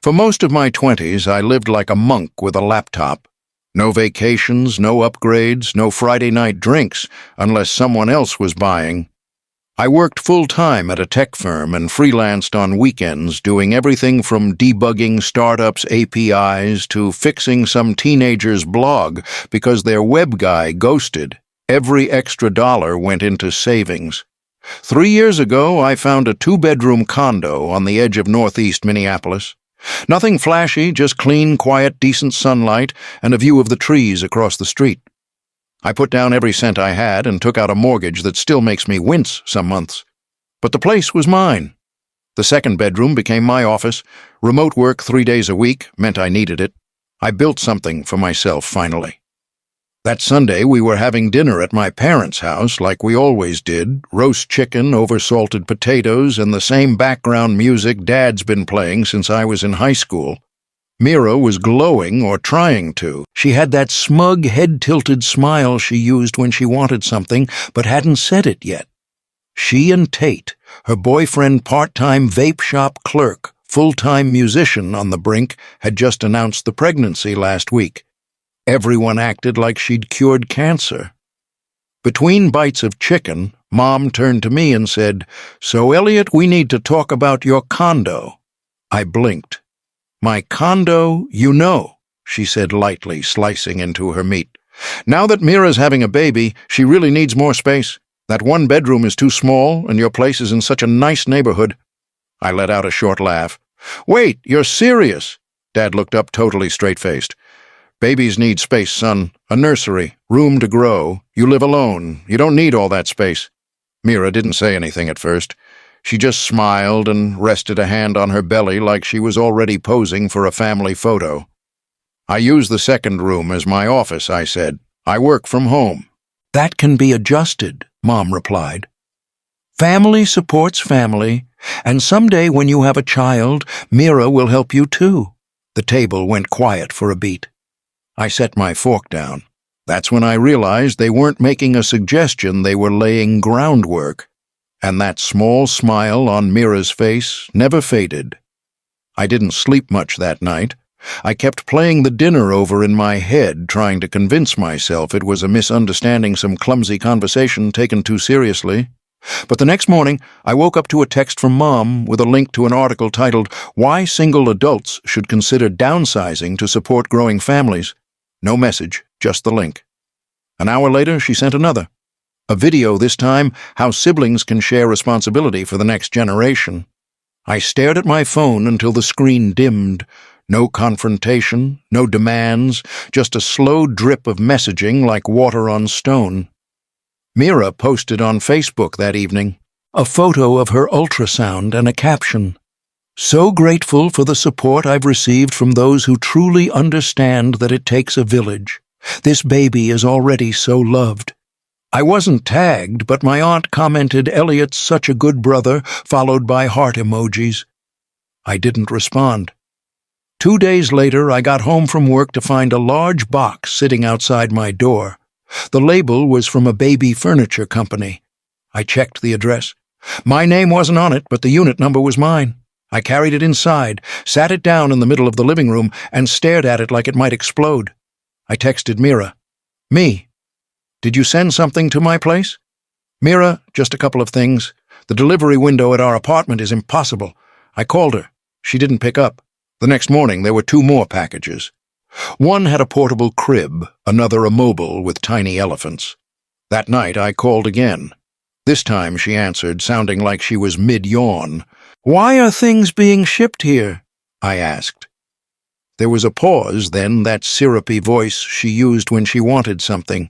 For most of my 20s, I lived like a monk with a laptop. No vacations, no upgrades, no Friday night drinks, unless someone else was buying. I worked full-time at a tech firm and freelanced on weekends, doing everything from debugging startups' APIs to fixing some teenager's blog because their web guy ghosted. Every extra dollar went into savings. 3 years ago, I found a 2-bedroom condo on the edge of northeast Minneapolis. Nothing flashy, just clean, quiet, decent sunlight and a view of the trees across the street. I put down every cent I had and took out a mortgage that still makes me wince some months. But the place was mine. The second bedroom became my office. Remote work 3 days a week meant I needed it. I built something for myself, finally. That Sunday, we were having dinner at my parents' house like we always did, roast chicken over salted potatoes and the same background music Dad's been playing since I was in high school. Mira was glowing, or trying to. She had that smug, head-tilted smile she used when she wanted something but hadn't said it yet. She and Tate, her boyfriend part-time vape shop clerk, full-time musician on the brink, had just announced the pregnancy last week. Everyone acted like she'd cured cancer. Between bites of chicken, Mom turned to me and said, "So, Elliot, we need to talk about your condo." I blinked. "My condo, you know," she said lightly, slicing into her meat. "Now that Mira's having a baby, she really needs more space. That 1 bedroom is too small, and your place is in such a nice neighborhood." I let out a short laugh. "Wait, you're serious?" Dad looked up totally straight-faced. "Babies need space, son. A nursery, room to grow. You live alone. You don't need all that space." Mira didn't say anything at first. She just smiled and rested a hand on her belly like she was already posing for a family photo. "I use the second room as my office," I said. "I work from home." "That can be adjusted," Mom replied. "Family supports family, and someday when you have a child, Mira will help you too." The table went quiet for a beat. I set my fork down. That's when I realized they weren't making a suggestion, they were laying groundwork. And that small smile on Mira's face never faded. I didn't sleep much that night. I kept playing the dinner over in my head, trying to convince myself it was a misunderstanding, some clumsy conversation taken too seriously. But the next morning, I woke up to a text from Mom with a link to an article titled, "Why Single Adults Should Consider Downsizing to Support Growing Families." No message, just the link. An hour later, she sent another. A video this time, how siblings can share responsibility for the next generation. I stared at my phone until the screen dimmed. No confrontation, no demands, just a slow drip of messaging like water on stone. Mira posted on Facebook that evening a photo of her ultrasound and a caption. "So grateful for the support I've received from those who truly understand that it takes a village. This baby is already so loved." I wasn't tagged, but my aunt commented, "Elliot's such a good brother," followed by heart emojis. I didn't respond. 2 days later, I got home from work to find a large box sitting outside my door. The label was from a baby furniture company. I checked the address. My name wasn't on it, but the unit number was mine. I carried it inside, sat it down in the middle of the living room, and stared at it like it might explode. I texted Mira. "Me. Did you send something to my place?" "Mira, just a couple of things. The delivery window at our apartment is impossible." I called her. She didn't pick up. The next morning, there were 2 more packages. One had a portable crib, another a mobile with tiny elephants. That night, I called again. This time, she answered, sounding like she was mid-yawn. "Why are things being shipped here?" I asked. There was a pause, then that syrupy voice she used when she wanted something.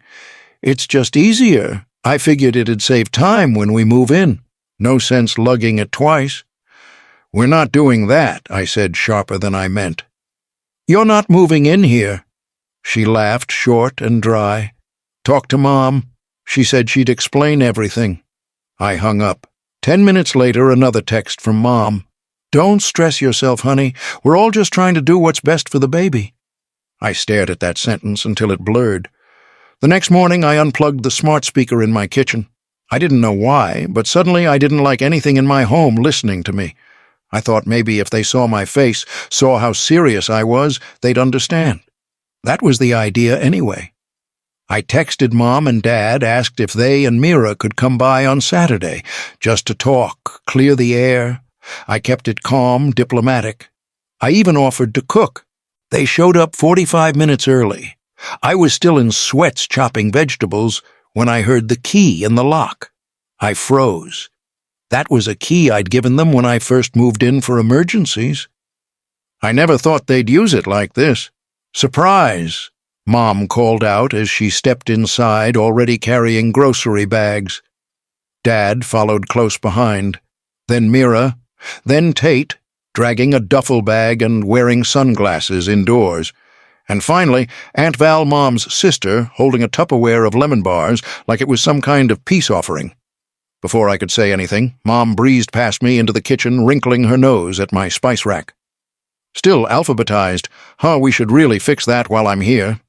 "It's just easier. I figured it'd save time when we move in. No sense lugging it twice." "We're not doing that," I said sharper than I meant. "You're not moving in here." She laughed, short and dry. "Talk to Mom. She said she'd explain everything." I hung up. 10 minutes later, another text from Mom. "Don't stress yourself, honey. We're all just trying to do what's best for the baby." I stared at that sentence until it blurred. The next morning, I unplugged the smart speaker in my kitchen. I didn't know why, but suddenly I didn't like anything in my home listening to me. I thought maybe if they saw my face, saw how serious I was, they'd understand. That was the idea anyway. I texted Mom and Dad, asked if they and Mira could come by on Saturday, just to talk, clear the air. I kept it calm, diplomatic. I even offered to cook. They showed up 45 minutes early. I was still in sweats chopping vegetables when I heard the key in the lock. I froze. That was a key I'd given them when I first moved in for emergencies. I never thought they'd use it like this. Surprise! Mom called out as she stepped inside, already carrying grocery bags. Dad followed close behind. Then Mira. Then Tate, dragging a duffel bag and wearing sunglasses indoors. And finally, Aunt Val, Mom's sister, holding a Tupperware of lemon bars like it was some kind of peace offering. Before I could say anything, Mom breezed past me into the kitchen, wrinkling her nose at my spice rack. Still alphabetized. We should really fix that while I'm here.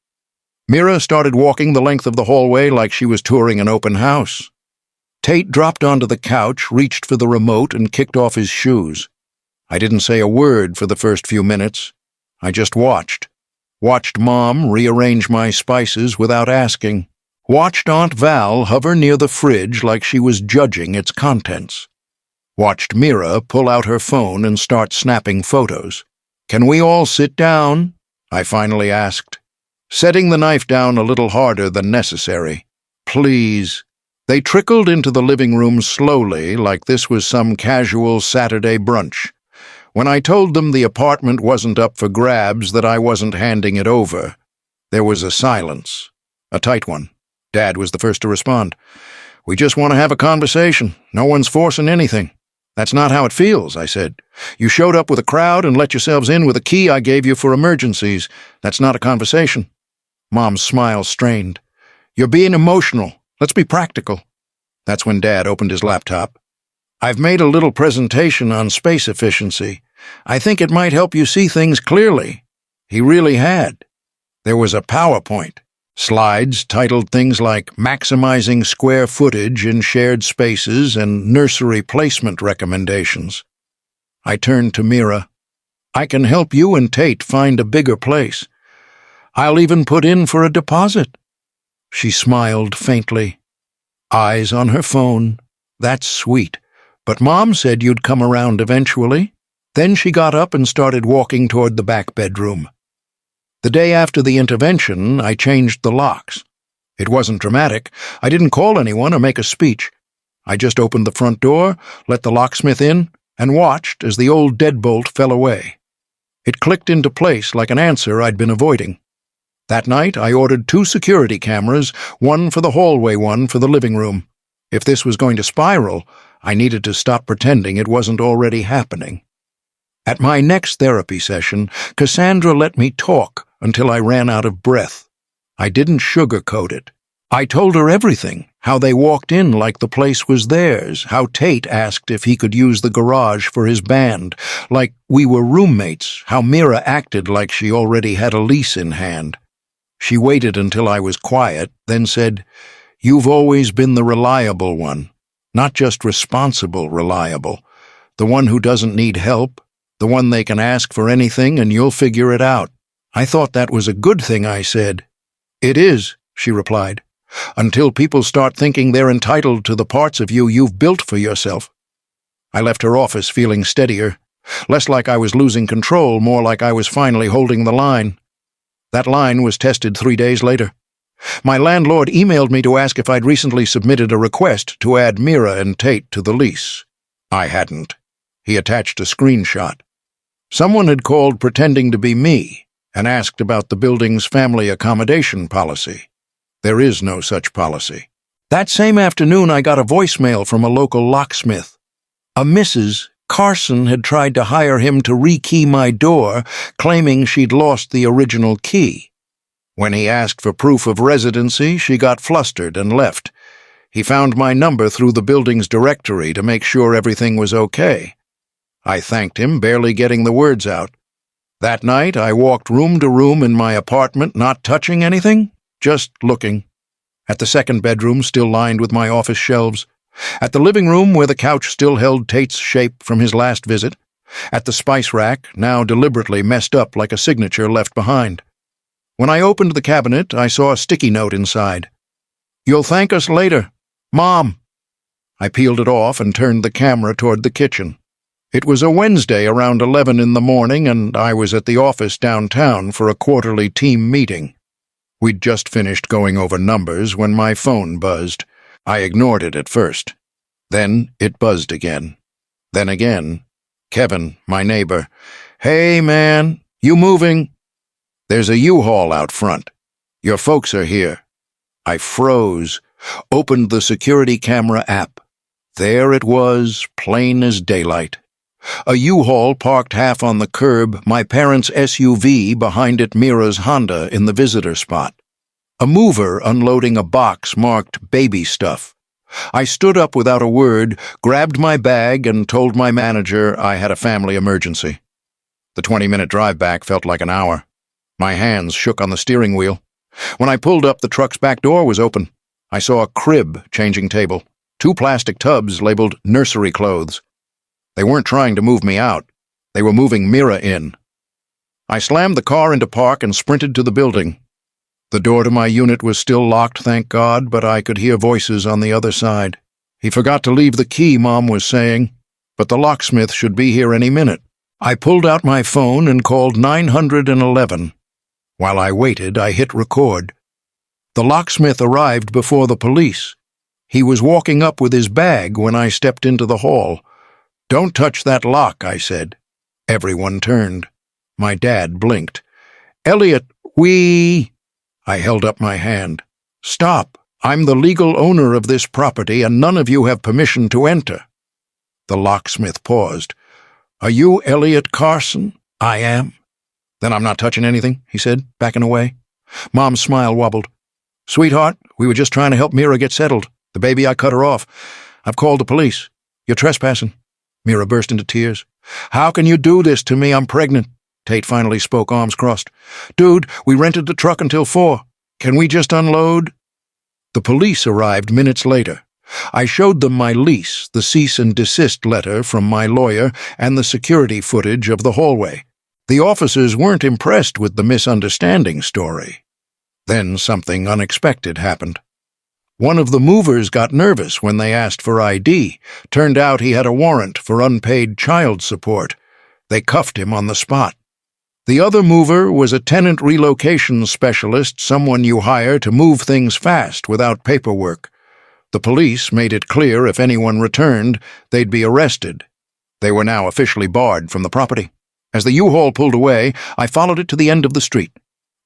Mira started walking the length of the hallway like she was touring an open house. Tate dropped onto the couch, reached for the remote, and kicked off his shoes. I didn't say a word for the first few minutes. I just watched. Watched Mom rearrange my spices without asking. Watched Aunt Val hover near the fridge like she was judging its contents. Watched Mira pull out her phone and start snapping photos. "Can we all sit down?" I finally asked, setting the knife down a little harder than necessary. "Please." They trickled into the living room slowly, like this was some casual Saturday brunch. When I told them the apartment wasn't up for grabs, that I wasn't handing it over, there was a silence. A tight one. Dad was the first to respond. "We just want to have a conversation. No one's forcing anything." "That's not how it feels," I said. "You showed up with a crowd and let yourselves in with a key I gave you for emergencies. That's not a conversation." Mom's smile strained. "You're being emotional. Let's be practical." That's when Dad opened his laptop. "I've made a little presentation on space efficiency. I think it might help you see things clearly." He really had. There was a PowerPoint. Slides titled things like maximizing square footage in shared spaces and nursery placement recommendations. I turned to Mira. "I can help you and Tate find a bigger place. I'll even put in for a deposit." She smiled faintly. Eyes on her phone. "That's sweet. But Mom said you'd come around eventually." Then she got up and started walking toward the back bedroom. The day after the intervention, I changed the locks. It wasn't dramatic. I didn't call anyone or make a speech. I just opened the front door, let the locksmith in, and watched as the old deadbolt fell away. It clicked into place like an answer I'd been avoiding. That night, I ordered 2 security cameras, one for the hallway, one for the living room. If this was going to spiral, I needed to stop pretending it wasn't already happening. At my next therapy session, Cassandra let me talk until I ran out of breath. I didn't sugarcoat it. I told her everything, how they walked in like the place was theirs, how Tate asked if he could use the garage for his band, like we were roommates, how Mira acted like she already had a lease in hand. She waited until I was quiet, then said, "You've always been the reliable one, not just responsible reliable, the one who doesn't need help, the one they can ask for anything and you'll figure it out." I thought that was a good thing, I said. "It is," she replied, "until people start thinking they're entitled to the parts of you you've built for yourself." I left her office feeling steadier, less like I was losing control, more like I was finally holding the line. That line was tested 3 days later. My landlord emailed me to ask if I'd recently submitted a request to add Mira and Tate to the lease. I hadn't. He attached a screenshot. Someone had called pretending to be me and asked about the building's family accommodation policy. There is no such policy. That same afternoon, I got a voicemail from a local locksmith. A Mrs. Carson had tried to hire him to rekey my door, claiming she'd lost the original key. When he asked for proof of residency, she got flustered and left. He found my number through the building's directory to make sure everything was okay. I thanked him, barely getting the words out. That night, I walked room to room in my apartment, not touching anything, just looking. At the second bedroom, still lined with my office shelves. At the living room, where the couch still held Tate's shape from his last visit. At the spice rack, now deliberately messed up like a signature left behind. When I opened the cabinet, I saw a sticky note inside. "You'll thank us later. Mom." I peeled it off and turned the camera toward the kitchen. It was a Wednesday around 11 in the morning, and I was at the office downtown for a quarterly team meeting. We'd just finished going over numbers when my phone buzzed. I ignored it at first. Then it buzzed again. Then again. Kevin, my neighbor. "Hey, man, you moving?" "There's a U-Haul out front. Your folks are here." I froze, opened the security camera app. There it was, plain as daylight. A U-Haul parked half on the curb, my parents' SUV behind it Mira's Honda in the visitor spot. A mover unloading a box marked baby stuff. I stood up without a word, grabbed my bag, and told my manager I had a family emergency. The 20-minute drive back felt like an hour. My hands shook on the steering wheel. When I pulled up, the truck's back door was open. I saw a crib changing table, 2 plastic tubs labeled nursery clothes. They weren't trying to move me out. They were moving Mira in. I slammed the car into park and sprinted to the building. The door to my unit was still locked, thank God, but I could hear voices on the other side. "He forgot to leave the key," Mom was saying, "but the locksmith should be here any minute." I pulled out my phone and called 911. While I waited, I hit record. The locksmith arrived before the police. He was walking up with his bag when I stepped into the hall. "Don't touch that lock," I said. Everyone turned. My dad blinked. "Elliot, we—" I held up my hand. "Stop. I'm the legal owner of this property, and none of you have permission to enter." The locksmith paused. "Are you Elliot Carson?" "I am." "Then I'm not touching anything," he said, backing away. Mom's smile wobbled. "Sweetheart, we were just trying to help Mira get settled. The baby, I cut her off. I've called the police. You're trespassing." Mira burst into tears. "How can you do this to me? I'm pregnant." Tate finally spoke, arms crossed. "Dude, we rented the truck until 4. Can we just unload?" The police arrived minutes later. I showed them my lease, the cease and desist letter from my lawyer, and the security footage of the hallway. The officers weren't impressed with the misunderstanding story. Then something unexpected happened. One of the movers got nervous when they asked for ID. Turned out he had a warrant for unpaid child support. They cuffed him on the spot. The other mover was a tenant relocation specialist, someone you hire to move things fast without paperwork. The police made it clear if anyone returned, they'd be arrested. They were now officially barred from the property. As the U-Haul pulled away, I followed it to the end of the street.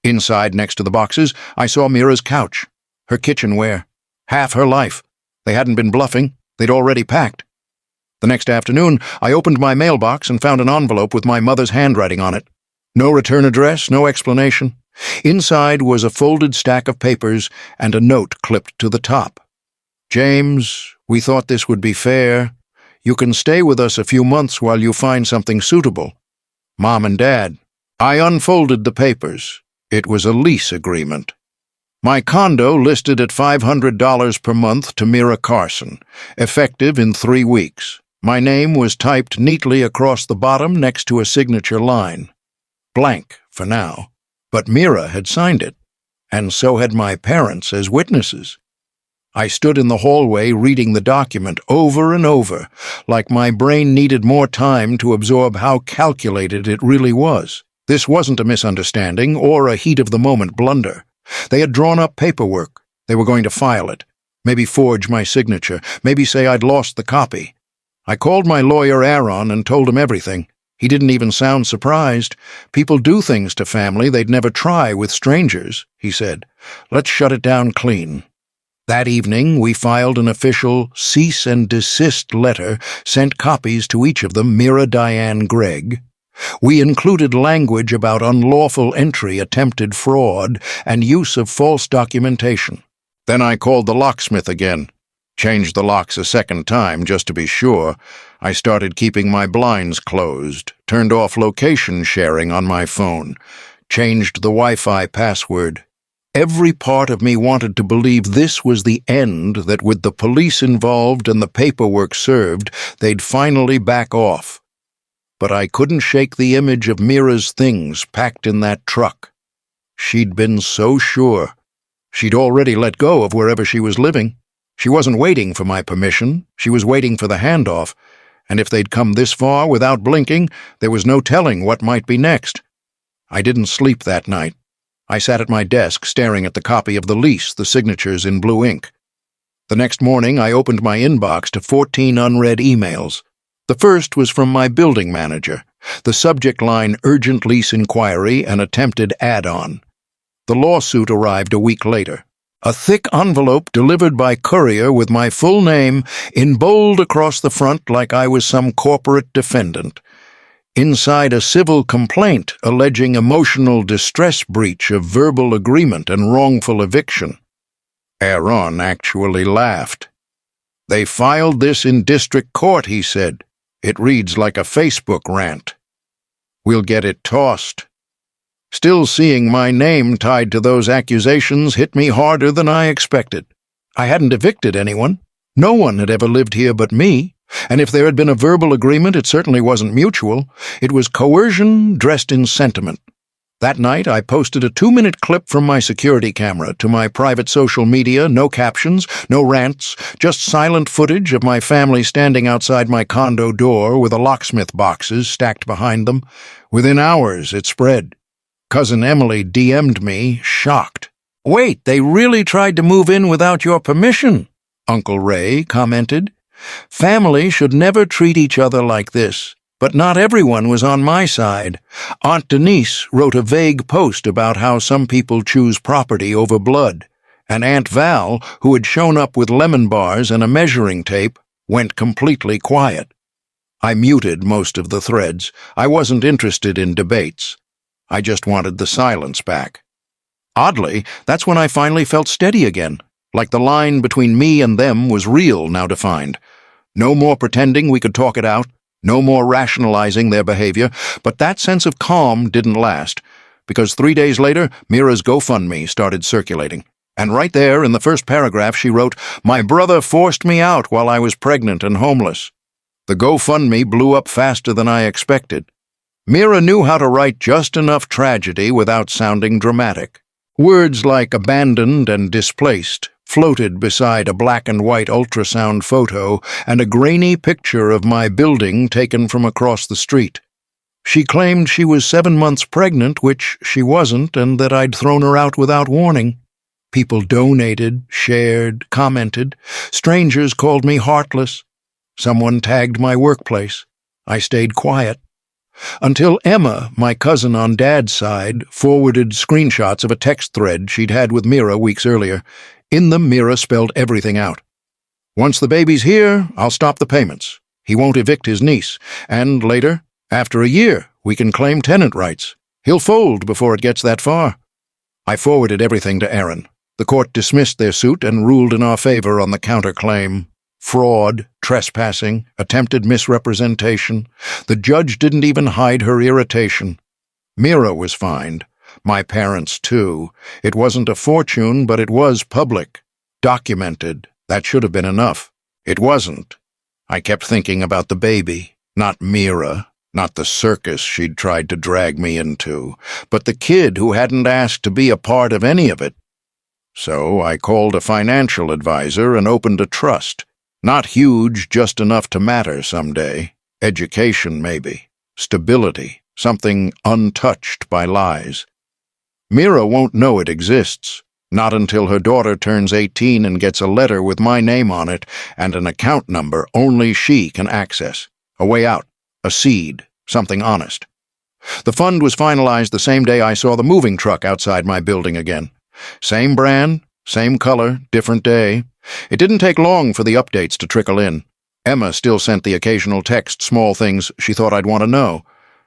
Inside, next to the boxes, I saw Mira's couch, her kitchenware, half her life. They hadn't been bluffing. They'd already packed. The next afternoon, I opened my mailbox and found an envelope with my mother's handwriting on it. No return address, no explanation. Inside was a folded stack of papers and a note clipped to the top. "James, we thought this would be fair. You can stay with us a few months while you find something suitable. Mom and Dad." I unfolded the papers. It was a lease agreement. My condo listed at $500 per month to Mira Carson, effective in 3 weeks. My name was typed neatly across the bottom next to a signature line. Blank for now, but Mira had signed it, and so had my parents as witnesses. I stood in the hallway reading the document over and over, like my brain needed more time to absorb how calculated it really was. This wasn't a misunderstanding or a heat-of-the-moment blunder. They had drawn up paperwork. They were going to file it, maybe forge my signature, maybe say I'd lost the copy. I called my lawyer Aaron and told him everything. He didn't even sound surprised. "People do things to family they'd never try with strangers," he said. "Let's shut it down clean." That evening, we filed an official cease and desist letter, sent copies to each of them, Mira Diane Gregg. We included language about unlawful entry, attempted fraud, and use of false documentation. Then I called the locksmith again. Changed the locks a second time, just to be sure. I started keeping my blinds closed, turned off location sharing on my phone, changed the Wi-Fi password. Every part of me wanted to believe this was the end, that with the police involved and the paperwork served, they'd finally back off. but I couldn't shake the image of Mira's things packed in that truck. She'd been so sure. She'd already let go of wherever she was living. She wasn't waiting for my permission. She was waiting for the handoff. And if they'd come this far without blinking, there was no telling what might be next. I didn't sleep that night. I sat at my desk staring at the copy of the lease, the signatures in blue ink. The next morning, I opened my inbox to 14 unread emails. The first was from my building manager. The subject line, urgent lease inquiry and attempted add-on. The lawsuit arrived a week later. A thick envelope delivered by courier with my full name in bold across the front like I was some corporate defendant. Inside, a civil complaint alleging emotional distress breach of verbal agreement and wrongful eviction. Aaron actually laughed. "They filed this in district court," he said. "It reads like a Facebook rant. We'll get it tossed." Still, seeing my name tied to those accusations hit me harder than I expected. I hadn't evicted anyone. No one had ever lived here but me, and if there had been a verbal agreement, it certainly wasn't mutual. It was coercion dressed in sentiment. That night, I posted a 2-minute clip from my security camera to my private social media, no captions, no rants, just silent footage of my family standing outside my condo door with the locksmith boxes stacked behind them. Within hours, it spread. Cousin Emily DM'd me, shocked. "Wait, they really tried to move in without your permission," Uncle Ray commented. "Family should never treat each other like this. But not everyone was on my side. Aunt Denise wrote a vague post about how some people choose property over blood, and Aunt Val, who had shown up with lemon bars and a measuring tape, went completely quiet. I muted most of the threads. I wasn't interested in debates. I just wanted the silence back. Oddly, that's when I finally felt steady again, like the line between me and them was real now defined. No more pretending we could talk it out. No more rationalizing their behavior, but that sense of calm didn't last, because 3 days later, Mira's GoFundMe started circulating. And right there, in the first paragraph, she wrote, "My brother forced me out while I was pregnant and homeless." The GoFundMe blew up faster than I expected. Mira knew how to write just enough tragedy without sounding dramatic. Words like abandoned and displaced floated beside a black and white ultrasound photo and a grainy picture of my building taken from across the street. She claimed she was 7 months pregnant, which she wasn't, and that I'd thrown her out without warning. People donated, shared, commented. Strangers called me heartless. Someone tagged my workplace. I stayed quiet. Until Emma, my cousin on Dad's side, forwarded screenshots of a text thread she'd had with Mira weeks earlier. In them, Mira spelled everything out. "Once the baby's here, I'll stop the payments. He won't evict his niece. And later, after a year, we can claim tenant rights. He'll fold before it gets that far." I forwarded everything to Aaron. The court dismissed their suit and ruled in our favor on the counterclaim. Fraud, trespassing, attempted misrepresentation. The judge didn't even hide her irritation. Mira was fined. My parents, too. It wasn't a fortune, but it was public. Documented. That should have been enough. It wasn't. I kept thinking about the baby, not Mira, not the circus she'd tried to drag me into, but the kid who hadn't asked to be a part of any of it. So I called a financial advisor and opened a trust. Not huge, just enough to matter someday. Education, maybe. Stability. Something untouched by lies. Mira won't know it exists. Not until her daughter turns 18 and gets a letter with my name on it and an account number only she can access. A way out. A seed. Something honest. The fund was finalized the same day I saw the moving truck outside my building again. Same brand, same color, different day. It didn't take long for the updates to trickle in. Emma still sent the occasional text, small things she thought I'd want to know.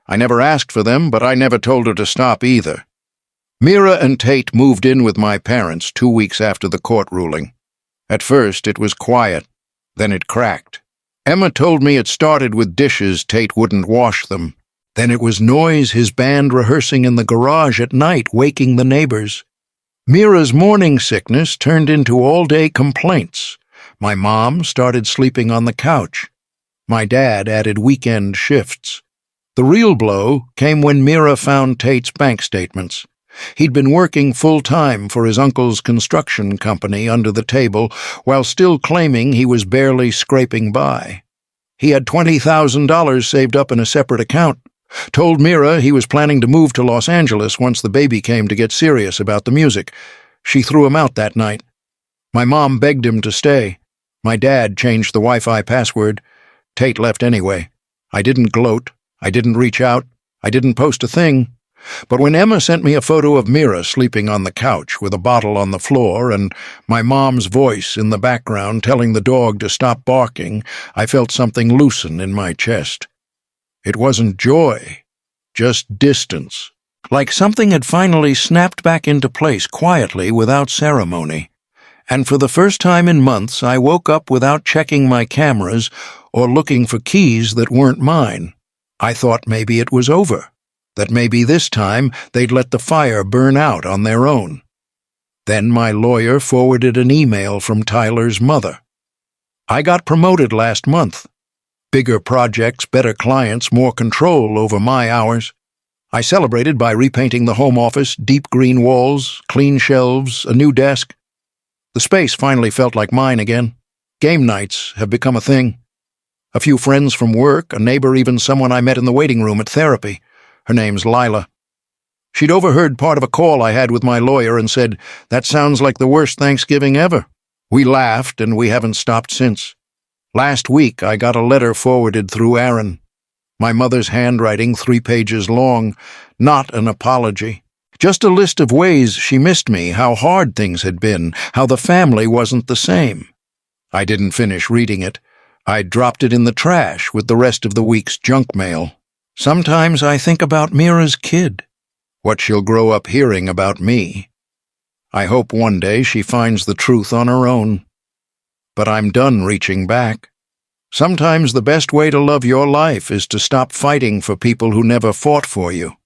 I never asked for them, but I never told her to stop either. Mira and Tate moved in with my parents 2 weeks after the court ruling. At first, it was quiet. Then it cracked. Emma told me it started with dishes Tate wouldn't wash them. Then it was noise his band rehearsing in the garage at night, waking the neighbors. Mira's morning sickness turned into all-day complaints. My mom started sleeping on the couch. My dad added weekend shifts. The real blow came when Mira found Tate's bank statements. He'd been working full-time for his uncle's construction company under the table while still claiming he was barely scraping by. He had $20,000 saved up in a separate account, told Mira he was planning to move to Los Angeles once the baby came to get serious about the music. She threw him out that night. My mom begged him to stay. My dad changed the Wi-Fi password. Tate left anyway. I didn't gloat. I didn't reach out. I didn't post a thing. But when Emma sent me a photo of Mira sleeping on the couch with a bottle on the floor and my mom's voice in the background telling the dog to stop barking, I felt something loosen in my chest. It wasn't joy, just distance. Like something had finally snapped back into place quietly without ceremony. And for the first time in months, I woke up without checking my cameras or looking for keys that weren't mine. I thought maybe it was over, that maybe this time they'd let the fire burn out on their own. Then my lawyer forwarded an email from Tyler's mother. I got promoted last month. Bigger projects, better clients, more control over my hours. I celebrated by repainting the home office, deep green walls, clean shelves, a new desk. The space finally felt like mine again. Game nights have become a thing. A few friends from work, a neighbor, even someone I met in the waiting room at therapy. Her name's Lila. She'd overheard part of a call I had with my lawyer and said, "That sounds like the worst Thanksgiving ever." We laughed, and we haven't stopped since. Last week, I got a letter forwarded through Aaron. My mother's handwriting, 3 pages long, not an apology. Just a list of ways she missed me, how hard things had been, how the family wasn't the same. I didn't finish reading it. I dropped it in the trash with the rest of the week's junk mail. Sometimes I think about Mira's kid, what she'll grow up hearing about me. I hope one day she finds the truth on her own. But I'm done reaching back. Sometimes the best way to love your life is to stop fighting for people who never fought for you.